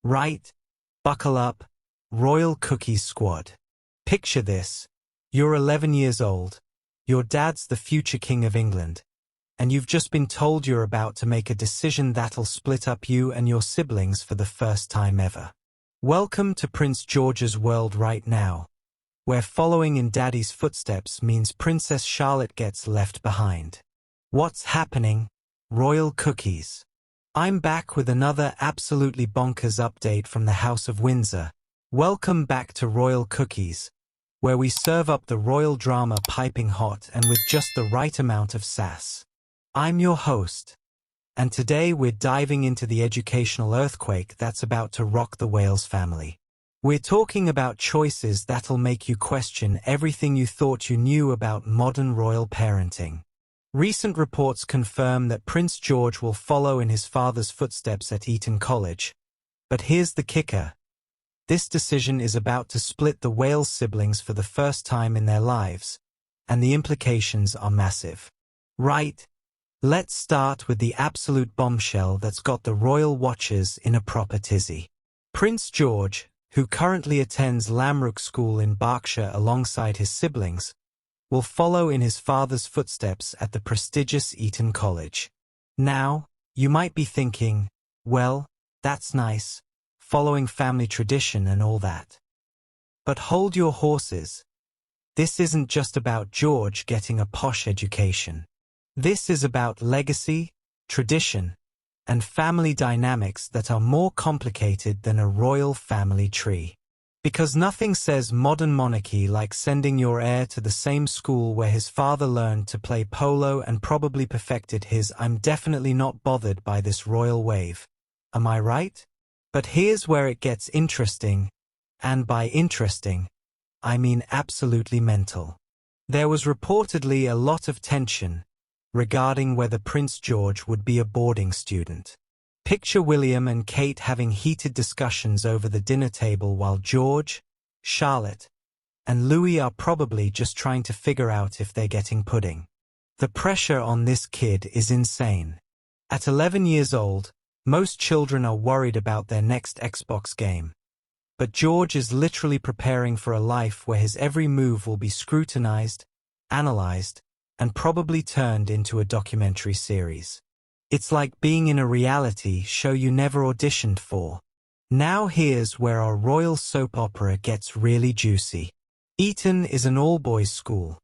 Right? Buckle up, Royal Cookies Squad. Picture this. You're 11 years old. Your dad's the future King of England. And you've just been told you're about to make a decision that'll split up you and your siblings for the first time ever. Welcome to Prince George's world right now, where following in Daddy's footsteps means Princess Charlotte gets left behind. What's happening, Royal Cookies? I'm back with another absolutely bonkers update from the House of Windsor. Welcome back to Royal Cookies, where we serve up the royal drama piping hot and with just the right amount of sass. I'm your host, and today we're diving into the educational earthquake that's about to rock the Wales family. We're talking about choices that'll make you question everything you thought you knew about modern royal parenting. Recent reports confirm that Prince George will follow in his father's footsteps at Eton College. But here's the kicker. This decision is about to split the Wales siblings for the first time in their lives, and the implications are massive. Right? Let's start with the absolute bombshell that's got the royal watchers in a proper tizzy. Prince George, who currently attends Lambrook School in Berkshire alongside his siblings, will follow in his father's footsteps at the prestigious Eton College. Now, you might be thinking, well, that's nice, following family tradition and all that. But hold your horses. This isn't just about George getting a posh education. This is about legacy, tradition, and family dynamics that are more complicated than a royal family tree. Because nothing says modern monarchy like sending your heir to the same school where his father learned to play polo and probably perfected his "I'm definitely not bothered by this royal wave." Am I right? But here's where it gets interesting, and by interesting, I mean absolutely mental. There was reportedly a lot of tension regarding whether Prince George would be a boarding student. Picture William and Kate having heated discussions over the dinner table while George, Charlotte, and Louis are probably just trying to figure out if they're getting pudding. The pressure on this kid is insane. At 11 years old, most children are worried about their next Xbox game. But George is literally preparing for a life where his every move will be scrutinized, analyzed, and probably turned into a documentary series. It's like being in a reality show you never auditioned for. Now here's where our royal soap opera gets really juicy. Eton is an all-boys school,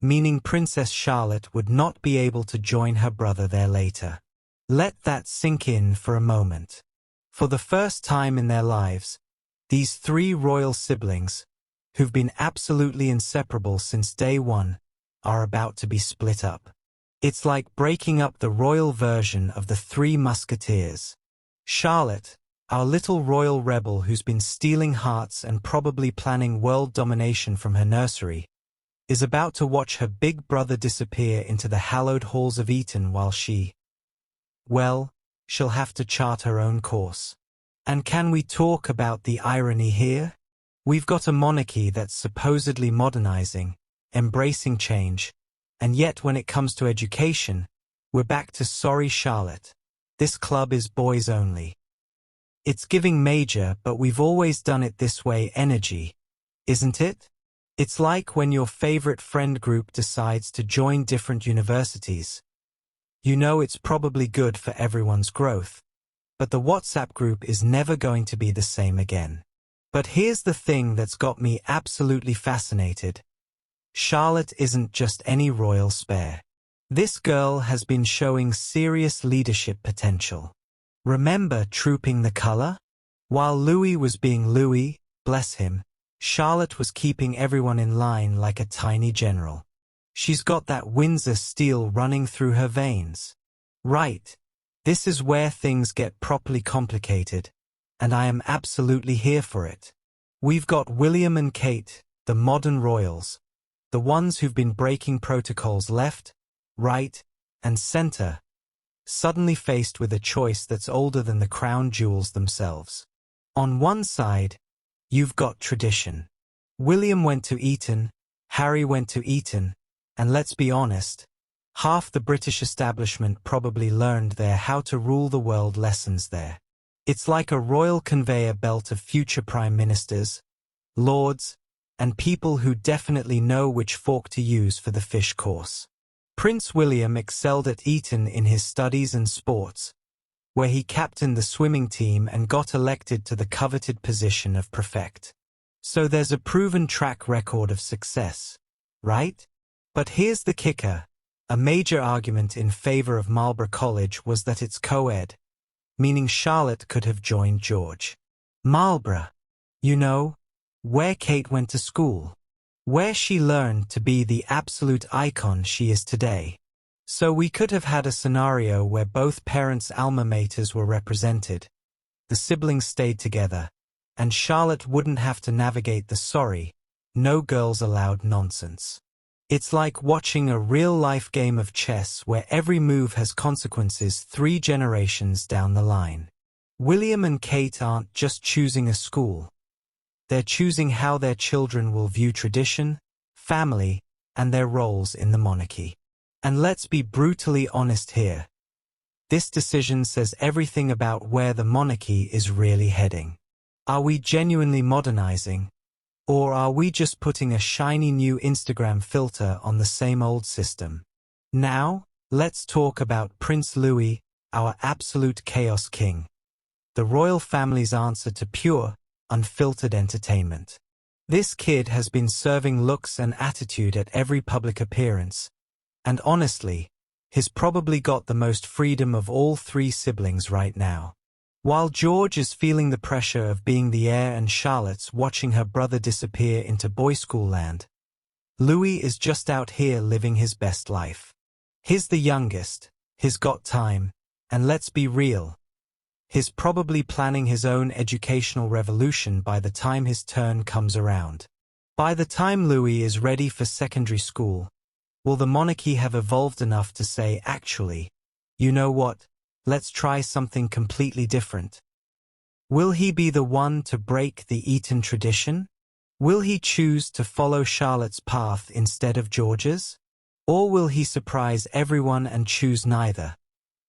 meaning Princess Charlotte would not be able to join her brother there later. Let that sink in for a moment. For the first time in their lives, these three royal siblings, who've been absolutely inseparable since day one, are about to be split up. It's like breaking up the royal version of the Three Musketeers. Charlotte, our little royal rebel who's been stealing hearts and probably planning world domination from her nursery, is about to watch her big brother disappear into the hallowed halls of Eton while well, she'll have to chart her own course. And can we talk about the irony here? We've got a monarchy that's supposedly modernizing, embracing change, and yet when it comes to education, we're back to sorry Charlotte. This club is boys only. It's giving major but we've always done it this way energy, isn't it? It's like when your favorite friend group decides to join different universities. You know it's probably good for everyone's growth, but the WhatsApp group is never going to be the same again. But here's the thing that's got me absolutely fascinated. Charlotte isn't just any royal spare. This girl has been showing serious leadership potential. Remember Trooping the Colour? While Louis was being Louis, bless him, Charlotte was keeping everyone in line like a tiny general. She's got that Windsor steel running through her veins. Right. This is where things get properly complicated, and I am absolutely here for it. We've got William and Kate, the modern royals, the ones who've been breaking protocols left, right, and center, suddenly faced with a choice that's older than the crown jewels themselves. On one side, you've got tradition. William went to Eton, Harry went to Eton, and let's be honest, half the British establishment probably learned there how to rule the world lessons there. It's like a royal conveyor belt of future prime ministers, lords, and people who definitely know which fork to use for the fish course. Prince William excelled at Eton in his studies and sports, where he captained the swimming team and got elected to the coveted position of prefect. So there's a proven track record of success, right? But here's the kicker. A major argument in favor of Marlborough College was that it's co-ed, meaning Charlotte could have joined George. Marlborough, you know, where Kate went to school, where she learned to be the absolute icon she is today. So we could have had a scenario where both parents' alma maters were represented, the siblings stayed together, and Charlotte wouldn't have to navigate the sorry, no girls allowed nonsense. It's like watching a real-life game of chess where every move has consequences 3 generations down the line. William and Kate aren't just choosing a school. They're choosing how their children will view tradition, family, and their roles in the monarchy. And let's be brutally honest here. This decision says everything about where the monarchy is really heading. Are we genuinely modernizing? Or are we just putting a shiny new Instagram filter on the same old system? Now, let's talk about Prince Louis, our absolute chaos king. The royal family's answer to pure, unfiltered entertainment. This kid has been serving looks and attitude at every public appearance, and honestly, he's probably got the most freedom of all 3 siblings right now. While George is feeling the pressure of being the heir and Charlotte's watching her brother disappear into boys' school land, Louis is just out here living his best life. He's the youngest, he's got time, and let's be real, he's probably planning his own educational revolution by the time his turn comes around. By the time Louis is ready for secondary school, will the monarchy have evolved enough to say, actually, you know what, let's try something completely different? Will he be the one to break the Eton tradition? Will he choose to follow Charlotte's path instead of George's? Or will he surprise everyone and choose neither,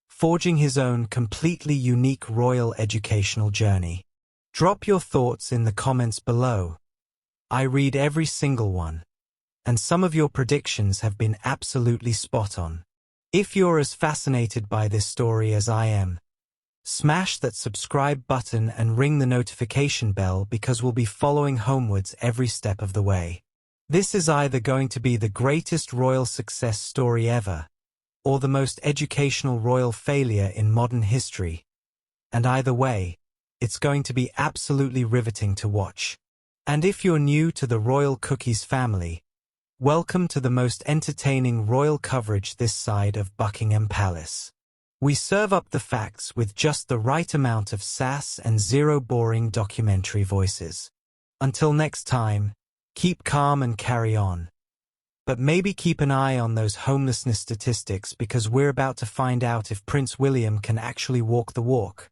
forging his own completely unique royal educational journey? Drop your thoughts in the comments below. I read every single one, and some of your predictions have been absolutely spot on. If you're as fascinated by this story as I am, smash that subscribe button and ring the notification bell because we'll be following homewards every step of the way. This is either going to be the greatest royal success story ever, or the most educational royal failure in modern history. And either way, it's going to be absolutely riveting to watch. And if you're new to the Royal Cookies family, welcome to the most entertaining royal coverage this side of Buckingham Palace. We serve up the facts with just the right amount of sass and zero boring documentary voices. Until next time, keep calm and carry on. But maybe keep an eye on those homelessness statistics because we're about to find out if Prince William can actually walk the walk.